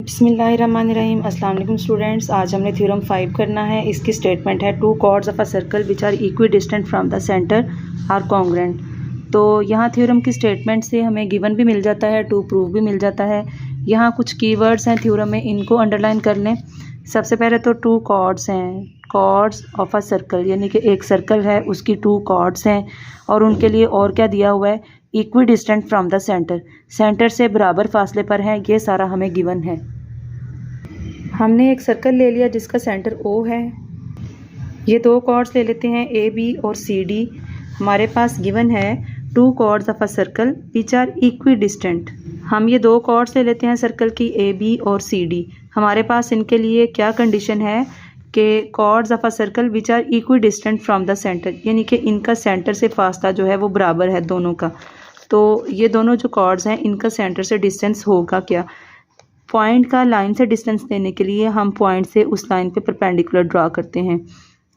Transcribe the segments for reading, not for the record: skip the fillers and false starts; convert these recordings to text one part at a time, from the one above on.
बिस्मिल्लाहिर्रहमानिर्रहीम। अस्सलाम वालेकुम स्टूडेंट्स। आज हमने थ्योरम 5 करना है। इसकी स्टेटमेंट है two chords of a circle which are equidistant from the centre are congruent. तो यहाँ थ्योरम की स्टेटमेंट से हमें गिवन भी मिल जाता है, टू प्रूफ भी मिल जाता है। यहाँ कुछ कीवर्ड्स हैं थ्योरम में, इनको अंडरलाइन कर लें। सबसे पहले तो टू कॉर्ड्स हैं, कॉर्ड्स ऑफ अ सर्कल, यानी कि एक सर्कल है उसकी टू कॉर्ड्स हैं और उनके लिए और क्या दिया हुआ है, equi distant from the centre, centre से बराबर फासले पर है। ये सारा हमें गिवन है। हमने एक सर्कल ले लिया जिसका सेंटर O है। ये दो कॉर्ड्स ले लेते हैं AB और CD। हमारे पास गिवन है two chords of a circle which are equidistant. हम ये दो कॉर्ड्स ले लेते हैं सर्कल की AB और CD। हमारे पास इनके लिए क्या कंडीशन है कि chords of a circle which are equidistant from the centre, यानी कि इनका सेंटर से फासला जो है वो बराबर है दोनों का। तो ये दोनों जो कॉर्ड्स हैं इनका सेंटर से डिस्टेंस होगा क्या। पॉइंट का लाइन से डिस्टेंस लेने के लिए हम पॉइंट से उस लाइन पे परपेंडिकुलर ड्रा करते हैं,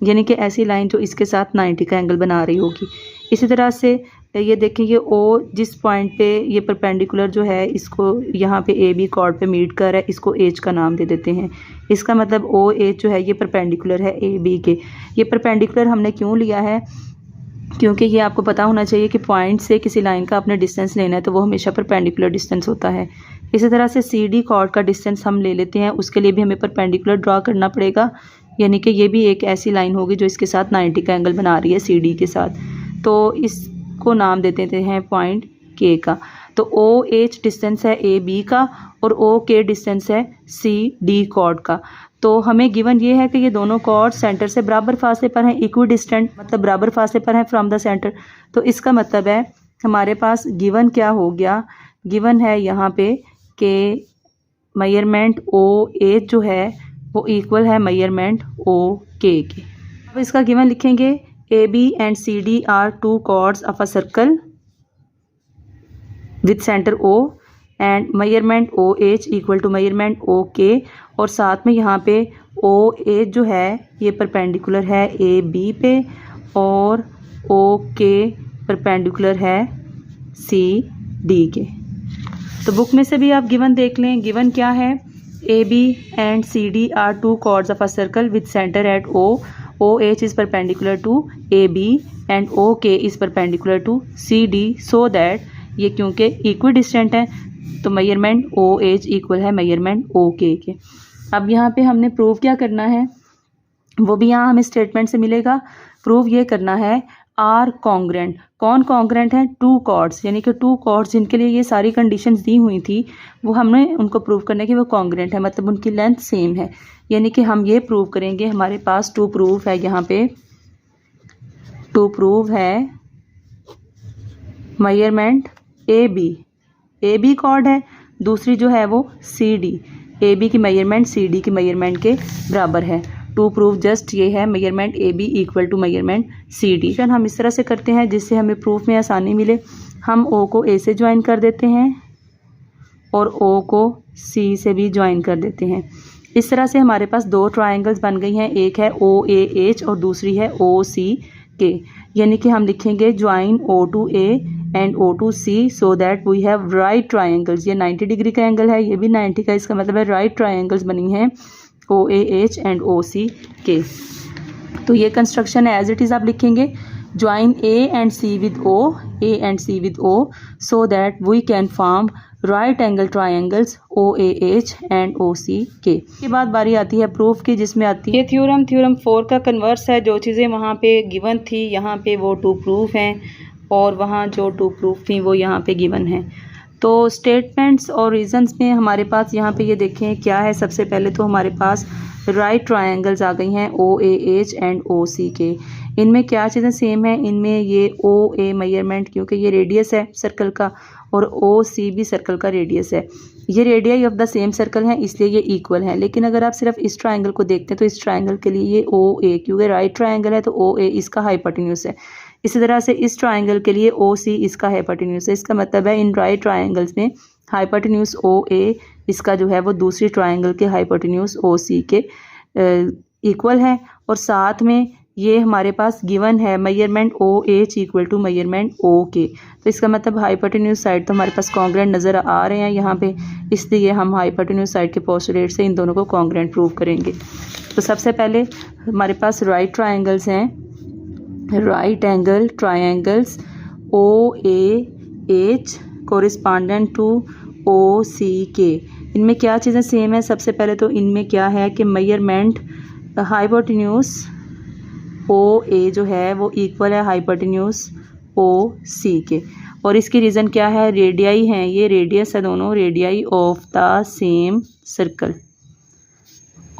यानी कि ऐसी लाइन जो इसके साथ 90 का एंगल बना रही होगी। इसी तरह से ये देखें, ये O जिस पॉइंट पे ये परपेंडिकुलर जो है इसको यहाँ पे AB कॉर्ड पे मीट कर रहा है, इसको H का नाम दे देते हैं। इसका मतलब OH जो है ये परपेंडिकुलर है AB के। ये परपेंडिकुलर हमने क्यों लिया है, क्योंकि ये आपको पता होना चाहिए कि पॉइंट से किसी लाइन का अपने डिस्टेंस लेना है तो वो हमेशा परपेंडिकुलर डिस्टेंस होता है। इसी तरह से CD कॉर्ड का डिस्टेंस हम ले लेते हैं, उसके लिए भी हमें परपेंडिकुलर ड्रा करना पड़ेगा, यानी कि ये भी एक ऐसी लाइन होगी जो इसके साथ 90 का एंगल बना रही है CD के साथ। तो इसको नाम दे देते हैं पॉइंट K का। तो OH डिस्टेंस है AB का और OK डिस्टेंस है CD कॉर्ड का। तो हमें गिवन ये है कि ये दोनों कॉर्ड सेंटर से बराबर फासले पर हैं, इक्वी डिस्टेंट मतलब बराबर फासले पर हैं फ्रॉम द सेंटर। तो इसका मतलब है हमारे पास गिवन क्या हो गया, गिवन है यहाँ पे कि मेजरमेंट OH जो है वो इक्वल है मेजरमेंट OK के। अब इसका गिवन लिखेंगे, AB and CD are two chords of a circle with centre O and measurement OH equal to measurement OK। और साथ में यहाँ पे OH जो है ये परपेंडिकुलर है AB पे और OK परपेंडिकुलर है CD के। तो बुक में से भी आप गिवन देख लें। गिवन क्या है, AB and CD are two chords of a circle with centre at O। OH is perpendicular to AB and OK is perpendicular to CD, so that ये क्योंकि इक्वी डिस्टेंट है तो मेजरमेंट OH इक्वल है measurement OK के। अब यहाँ पे हमने प्रूव क्या करना है, वो भी यहाँ हमें स्टेटमेंट से मिलेगा। प्रूव ये करना है आर कॉन्ग्रेंट। कौन कॉन्ग्रेंट है, टू कॉर्ड्स, यानी कि टू कॉर्ड्स जिनके लिए ये सारी कंडीशंस दी हुई थी वो हमने उनको प्रूव करना है कि वो कॉन्ग्रेंट है, मतलब उनकी लेंथ सेम है। यानी कि हम ये प्रूव करेंगे, हमारे पास टू प्रूफ है, यहाँ पे टू प्रूव है मेजरमेंट AB कॉर्ड है, दूसरी जो है वो CD, AB की मेजरमेंट CD की मेजरमेंट के बराबर है। टू प्रूफ जस्ट ये है measurement AB equal to measurement CD। फिर हम इस तरह से करते हैं जिससे हमें प्रूफ में आसानी मिले। हम O को A से ज्वाइन कर देते हैं और O को C से भी ज्वाइन कर देते हैं। इस तरह से हमारे पास दो ट्रायंगल्स बन गई हैं, एक है OAH और दूसरी है OCK। यानी कि हम लिखेंगे join O to A and O to C so that we have right triangles. ये 90 डिग्री का एंगल है, ये भी 90 का, इसका मतलब है राइट ट्रायंगल्स बनी हैं OAH एंड OCK। तो ये कंस्ट्रक्शन एज इट इज़ आप लिखेंगे, join A and C with O, A and C with O so that we can form right angle triangles OAH and OCK। के बाद बारी आती है प्रूफ की, जिसमें आती है ये थ्योरम 4 का कन्वर्स है। जो चीज़ें वहाँ पे गिवन थी यहाँ पे वो टू प्रूफ हैं और वहाँ जो टू प्रूफ थी वो यहाँ पे गिवन है। तो स्टेटमेंट्स और रीजंस में हमारे पास यहाँ पे ये देखें क्या है। सबसे पहले तो हमारे पास राइट ट्रायंगल्स आ गई हैं OAH एंड OCK। इनमें क्या चीज़ें सेम है, इनमें ये OA मेजरमेंट, क्योंकि ये रेडियस है सर्कल का, और OC भी सर्कल का रेडियस है। ये radius of the same circle है इसलिए ये इक्वल है। लेकिन अगर आप सिर्फ इस ट्रायंगल को देखते हैं तो इस ट्रायंगल के लिए ये OA, क्योंकि राइट ट्रायंगल है तो OA इसका हाइपोटेन्यूज है। इसी तरह से इस ट्रायंगल के लिए OC इसका हाइपोटेन्यूज है। इसका मतलब है इन राइट ट्रायंगल्स में हाइपोटेन्यूज OA इसका जो है वो दूसरी ट्रायंगल के हाइपोटेन्यूज OC के इक्वल है। और साथ में ये हमारे पास गिवन है measurement O H equal to measurement O K. तो इसका मतलब हाइपोटेन्यूज साइड तो हमारे पास कॉन्ग्रेंट नज़र आ रहे हैं यहाँ पे, इसलिए हम हाइपोटेन्यूज साइड के पोस्टुलेट से इन दोनों को कॉन्ग्रेंट प्रूव करेंगे। तो सबसे पहले हमारे पास राइट ट्राइंगल्स हैं, right angle triangles O A H corresponding to O C K. इनमें क्या चीज़ें सेम है? सबसे पहले तो इनमें क्या है कि मेजरमेंट हाइपोटेन्यूज ओ ए जो है वो इक्वल है हाइपोटेन्यूज ओ सी के। और इसकी रीज़न क्या है? रेडियाई हैं, ये रेडियस है दोनों, radii of the same circle.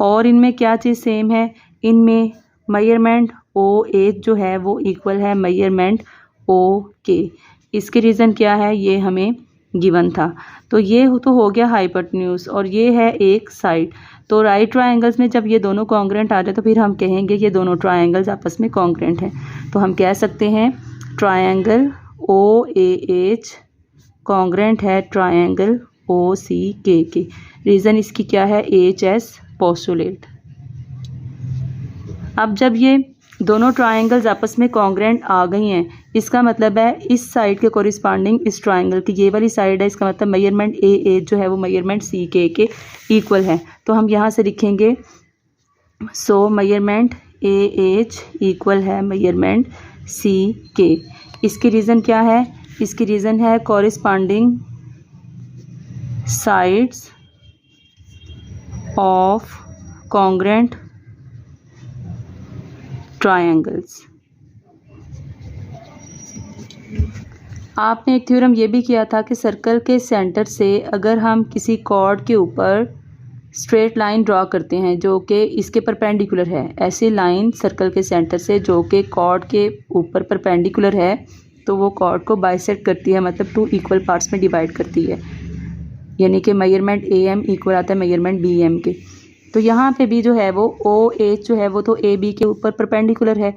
और इनमें क्या चीज़ सेम है? इनमें मेजरमेंट ओ एच जो है वो इक्वल है मेजरमेंट ओ के। इसकी रीज़न क्या है? ये हमें गिवन था। तो ये तो हो गया हाइपोटेन्यूज और ये है एक साइड। तो राइट ट्रायंगल्स में जब ये दोनों कॉन्ग्रेंट आ जाए तो फिर हम कहेंगे ये दोनों ट्रायंगल्स आपस में कॉन्ग्रेंट हैं। तो हम कह सकते हैं triangle O A H congruent है triangle O C K. Reason इसकी क्या है? H S postulate. अब जब ये दोनों ट्रायंगल्स आपस में कॉन्ग्रेंट आ गई हैं, इसका मतलब है इस साइड के कोरिस्पांडिंग इस ट्रायंगल की ये वाली साइड है, इसका मतलब मेजरमेंट ए एच जो है वो मेजरमेंट सी के इक्वल है। तो हम यहाँ से लिखेंगे सो मेजरमेंट ए एच इक्वल है मेजरमेंट सी के। इसकी रीज़न क्या है? इसकी रीज़न है कोरिस्पांडिंग साइड्स ऑफ कॉन्ग्रेंट ट्रायंगल्स। आपने एक थ्योरम ये भी किया था कि सर्कल के सेंटर से अगर हम किसी कॉर्ड के ऊपर स्ट्रेट लाइन ड्रॉ करते हैं जो कि इसके परपेंडिकुलर है, ऐसी लाइन सर्कल के सेंटर से जो कि कॉर्ड के ऊपर परपेंडिकुलर है, तो वो कॉर्ड को बाइसेक्ट करती है, मतलब टू इक्वल पार्ट्स में डिवाइड करती है, यानी कि मेजरमेंट ए एम इक्वल आता है मेजरमेंट बी एम के। तो यहाँ पे भी जो है वो ओ एच जो है वो तो ए बी के ऊपर परपेंडिकुलर है,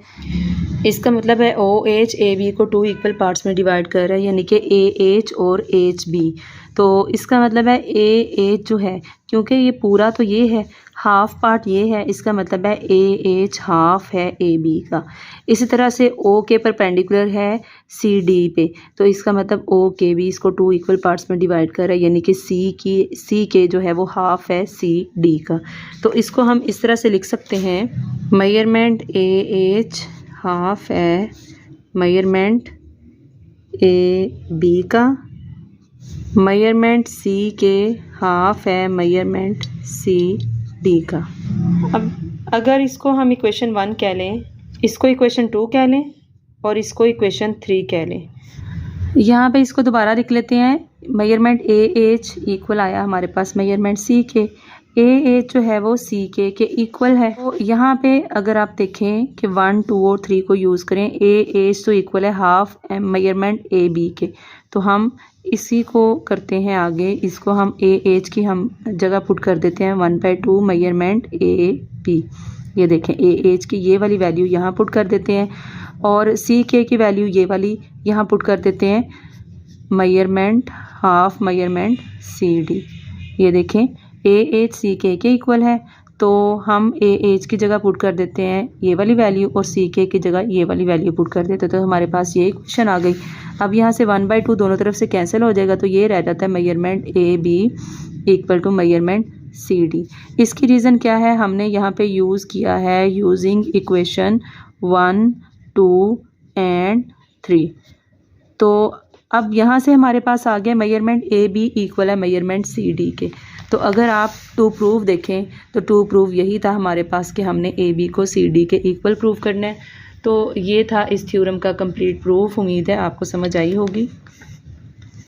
इसका मतलब है ओ एच ए बी को टू इक्वल पार्ट्स में डिवाइड कर रहा है, यानी कि ए एच और एच बी। तो इसका मतलब है ए एच जो है, क्योंकि ये पूरा तो ये है, हाफ पार्ट ये है, इसका मतलब है ए एच हाफ है ए बी का। इसी तरह से ओ के परपेंडिकुलर है सी डी पे, तो इसका मतलब ओ के भी इसको टू इक्वल पार्ट्स में डिवाइड कर रहा है, यानी कि सी के जो है वो हाफ है सी डी का। तो इसको हम इस तरह से लिख सकते हैं मेजरमेंट ए एच हाफ है मेजरमेंट ए बी का, मेजरमेंट सी के हाफ है मेजरमेंट सी डी का। अब अगर इसको हम इक्वेशन 1 कह लें, इसको इक्वेशन 2 कह लें और इसको इक्वेशन 3 कह लें। यहाँ पे इसको दोबारा लिख लेते हैं, मेजरमेंट ए एच इक्वल आया हमारे पास मेजरमेंट सी के, ए एच जो है वो सी के इक्वल है। तो यहाँ पे अगर आप देखें कि 1, 2 और 3 को यूज़ करें, ए एच तो इक्वल है हाफ मेजरमेंट ए बी के, तो हम इसी को करते हैं आगे, इसको हम ए एच की हम जगह पुट कर देते हैं 1/2 मेजरमेंट ए बी। ये देखें ए एच की ये वाली वैल्यू यहाँ पुट कर देते हैं और सी के की वैल्यू ये वाली यहाँ पुट कर देते हैं measurement half measurement C D. ये देखें ए एच सी के इक्वल है, तो हम ए एच की जगह पुट कर देते हैं ये वाली वैल्यू और सी के की जगह ये वाली वैल्यू पुट कर देते हैं, तो हमारे पास ये इक्वेशन आ गई। अब यहाँ से 1/2 दोनों तरफ से कैंसिल हो जाएगा, तो ये रह जाता है measurement A B equal to measurement C D. इसकी रीज़न क्या है? हमने यहाँ पे यूज़ किया है यूजिंग इक्वेशन 1, 2 एंड 3। तो अब यहाँ से हमारे पास आ गया मेजरमेंट ए बी इक्वल है मेजरमेंट सी डी के। तो अगर आप टू प्रूव देखें तो टू प्रूव यही था हमारे पास कि हमने ए बी को सी डी के इक्वल प्रूव करना है। तो ये था इस थ्योरम का कंप्लीट प्रूफ। उम्मीद है आपको समझ आई होगी।